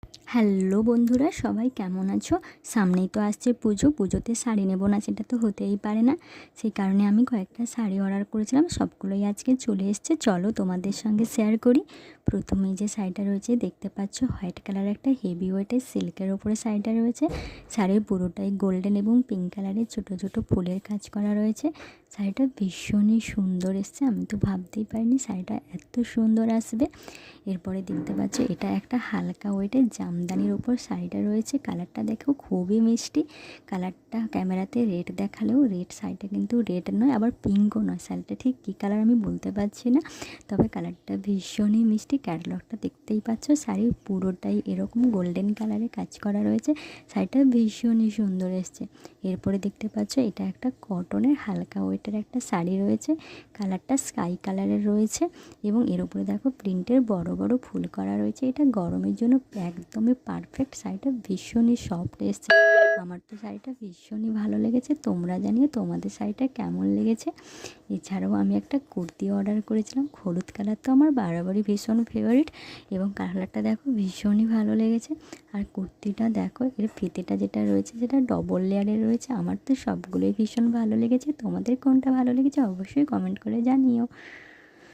Hello বন্ধুরা, সবাই কেমন আছো? সামনেই তো আসছে পুজো। পুজোতে শাড়ি নেব না সেটা তো হতেই পারে না। সেই কারণে আমি কয়েকটা শাড়ি অর্ডার করেছিলাম, সবগুলোই আজকে চলে এসছে। চলো তোমাদের সঙ্গে শেয়ার করি। প্রথমেই যে শাড়িটা রয়েছে দেখতে পাচ্ছ, হোয়াইট কালারের একটা হেভি ওয়েটের সিল্কের ওপরে শাড়িটা রয়েছে। শাড়ির পুরোটাই গোল্ডেন এবং পিঙ্ক কালারের ছোটো ছোটো ফুলের কাজ করা রয়েছে। শাড়িটা ভীষণই সুন্দর এসছে, আমি তো ভাবতেই পারিনি শাড়িটা এত সুন্দর আসবে। এরপরে দেখতে পাচ্ছ এটা একটা হালকা ওয়েটের জামদানির ওপর শাড়িটা রয়েছে। কালারটা দেখো খুবই মিষ্টি। কালারটা ক্যামেরাতে রেড দেখালেও রেড, শাড়িটা কিন্তু রেড নয়, আবার পিঙ্কও নয়। শাড়িটা ঠিক কী কালার আমি বলতে পারছি না, তবে কালারটা ভীষণই মিষ্টি। ক্যাটালগটা দেখতেই পাচ্ছ, শাড়ির পুরোটাই এরকম গোল্ডেন কালারে কাজ করা রয়েছে। শাড়িটা ভীষণই সুন্দর এসছে। এরপরে দেখতে পাচ্ছ এটা একটা কটনের হালকা ওয়েটের একটা শাড়ি রয়েছে। কালারটা স্কাই কালারের রয়েছে এবং এর উপরে দেখো প্রিন্টের বড় বড় ফুল করা রয়েছে। এটা গরমের জন্য একদমই পারফেক্ট। শাড়িটা ভীষণই সফট এসছে। আমার তো শাড়িটা ভীষণই ভালো লেগেছে। তোমরা জানিও তোমাদের শাড়িটা কেমন লেগেছে। এছাড়াও আমি একটা কুর্তি অর্ডার করেছিলাম, হলুদ কালার তো আমার বারবারই ভীষণ ফেভারিট এবং কালারটা দেখো ভীষণই ভালো লেগেছে। আর কুর্তিটা দেখো, এর ফিতেটা যেটা রয়েছে সেটা ডবল লেয়ারের রয়েছে। আমার তো সবগুলোই ভীষণ ভালো লেগেছে। তোমাদের কোনটা ভালো লেগেছে অবশ্যই কমেন্ট করে জানিও।